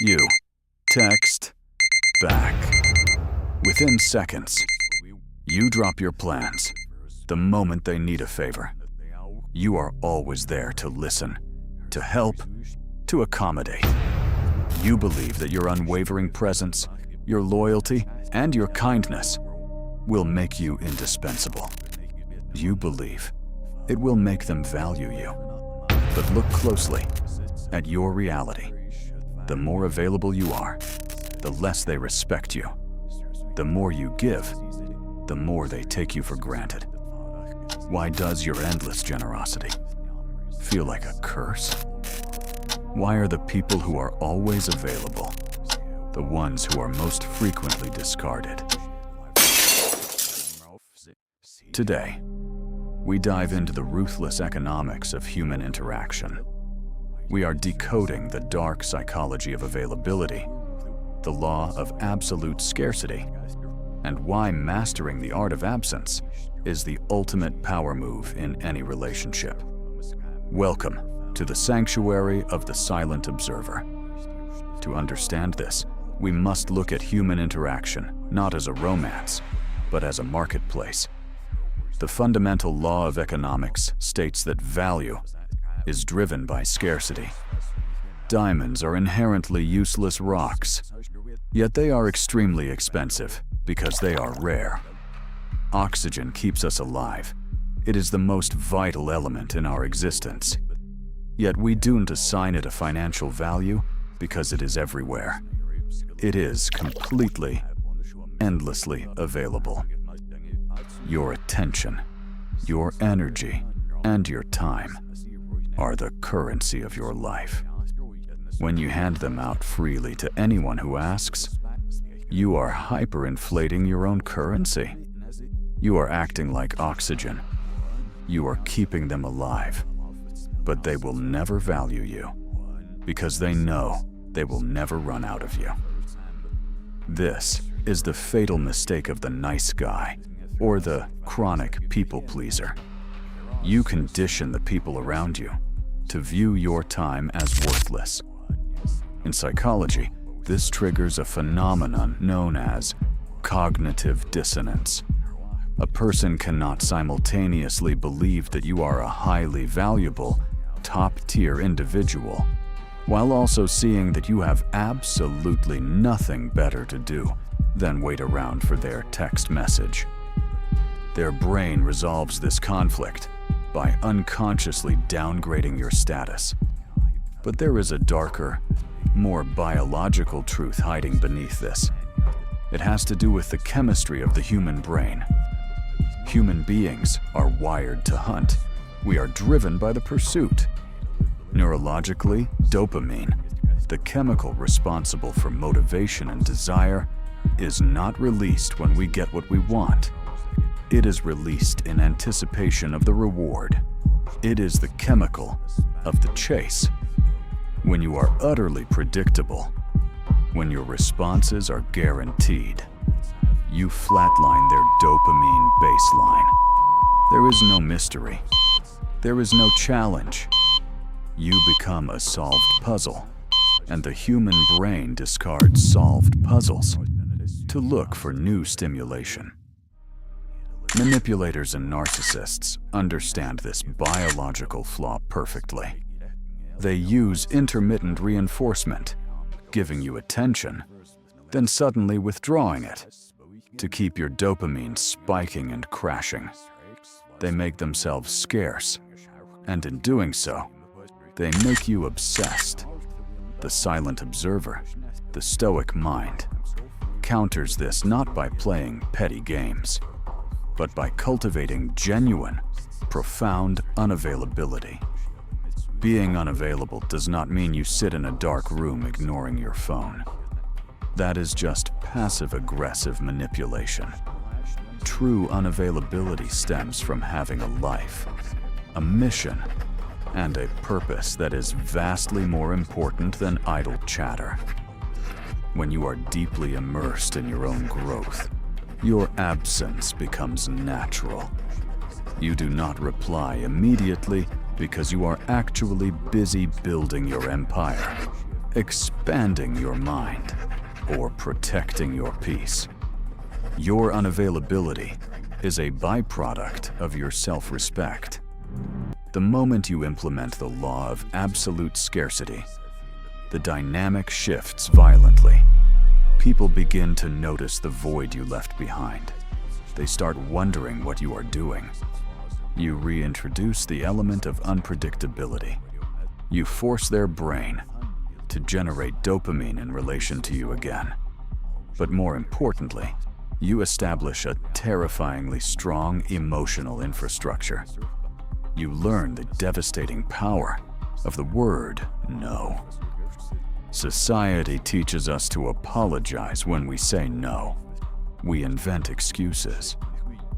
You text back. Within seconds, you drop your plans the moment they need a favor. You are always there to listen, to help, to accommodate. You believe that your unwavering presence, your loyalty, and your kindness will make you indispensable. You believe it will make them value you. But look closely at your reality. The more available you are, the less they respect you. The more you give, the more they take you for granted. Why does your endless generosity feel like a curse? Why are the people who are always available the ones who are most frequently discarded? Today, we dive into the ruthless economics of human interaction. We are decoding the dark psychology of availability, the law of absolute scarcity, and why mastering the art of absence is the ultimate power move in any relationship. Welcome to the sanctuary of the silent observer. To understand this, we must look at human interaction not as a romance, but as a marketplace. The fundamental law of economics states that value is driven by scarcity. Diamonds are inherently useless rocks, yet they are extremely expensive because they are rare. Oxygen keeps us alive. It is the most vital element in our existence. Yet we don't assign it a financial value because it is everywhere. It is completely, endlessly available. Your attention, your energy, and your time are the currency of your life. When you hand them out freely to anyone who asks, you are hyperinflating your own currency. You are acting like oxygen. You are keeping them alive. But they will never value you because they know they will never run out of you. This is the fatal mistake of the nice guy or the chronic people pleaser. You condition the people around you to view your time as worthless. In psychology, this triggers a phenomenon known as cognitive dissonance. A person cannot simultaneously believe that you are a highly valuable, top-tier individual, while also seeing that you have absolutely nothing better to do than wait around for their text message. Their brain resolves this conflict by unconsciously downgrading your status. But there is a darker, more biological truth hiding beneath this. It has to do with the chemistry of the human brain. Human beings are wired to hunt. We are driven by the pursuit. Neurologically, dopamine, the chemical responsible for motivation and desire, is not released when we get what we want. It is released in anticipation of the reward. It is the chemical of the chase. When you are utterly predictable, when your responses are guaranteed, you flatline their dopamine baseline. There is no mystery. There is no challenge. You become a solved puzzle, and the human brain discards solved puzzles to look for new stimulation. Manipulators and narcissists understand this biological flaw perfectly. They use intermittent reinforcement, giving you attention, then suddenly withdrawing it, to keep your dopamine spiking and crashing. They make themselves scarce, and in doing so, they make you obsessed. The silent observer, the stoic mind, counters this not by playing petty games, but by cultivating genuine, profound unavailability. Being unavailable does not mean you sit in a dark room ignoring your phone. That is just passive-aggressive manipulation. True unavailability stems from having a life, a mission, and a purpose that is vastly more important than idle chatter. When you are deeply immersed in your own growth, your absence becomes natural. You do not reply immediately because you are actually busy building your empire. expanding your mind, or protecting your peace. Your unavailability is a byproduct of your self-respect. The moment you implement the law of absolute scarcity, the dynamic shifts violently. People begin to notice the void you left behind. They start wondering what you are doing. You reintroduce the element of unpredictability. You force their brain to generate dopamine in relation to you again. But more importantly, you establish a terrifyingly strong emotional infrastructure. You learn the devastating power of the word no. Society teaches us to apologize when we say no. We invent excuses.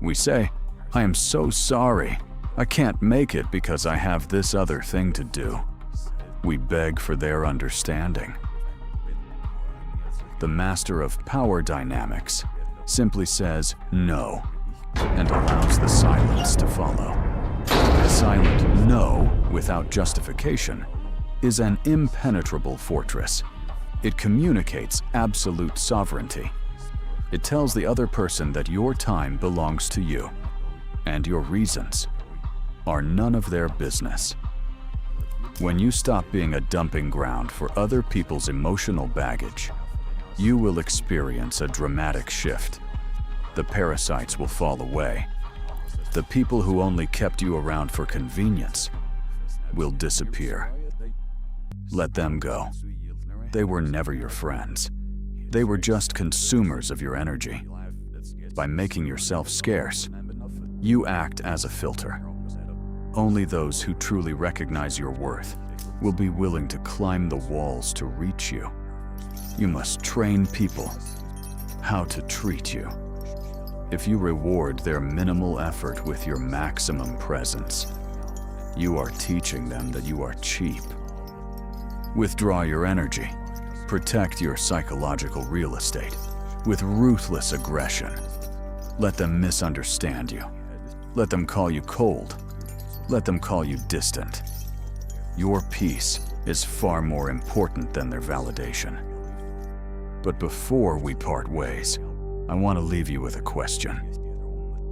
We say, "I am so sorry. I can't make it because I have this other thing to do." We beg for their understanding. The master of power dynamics simply says no and allows the silence to follow. A silent no without justification is an impenetrable fortress. It communicates absolute sovereignty. It tells the other person that your time belongs to you, and your reasons are none of their business. When you stop being a dumping ground for other people's emotional baggage, you will experience a dramatic shift. The parasites will fall away. The people who only kept you around for convenience will disappear. Let them go. They were never your friends. They were just consumers of your energy. By making yourself scarce, you act as a filter. Only those who truly recognize your worth will be willing to climb the walls to reach you. You must train people how to treat you. If you reward their minimal effort with your maximum presence, you are teaching them that you are cheap. Withdraw your energy. Protect your psychological real estate with ruthless aggression. Let them misunderstand you. Let them call you cold. Let them call you distant. Your peace is far more important than their validation. But before we part ways, I want to leave you with a question.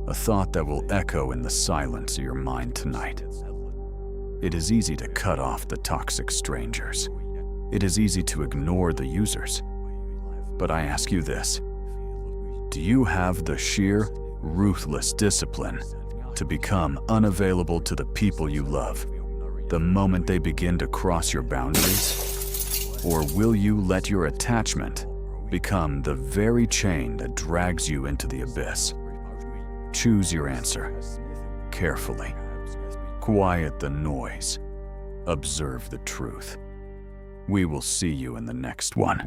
A thought that will echo in the silence of your mind tonight. It is easy to cut off the toxic strangers. It is easy to ignore the users. But I ask you this: do you have the sheer, ruthless discipline to become unavailable to the people you love the moment they begin to cross your boundaries? Or will you let your attachment become the very chain that drags you into the abyss? Choose your answer carefully. Quiet the noise. Observe the truth. We will see you in the next one.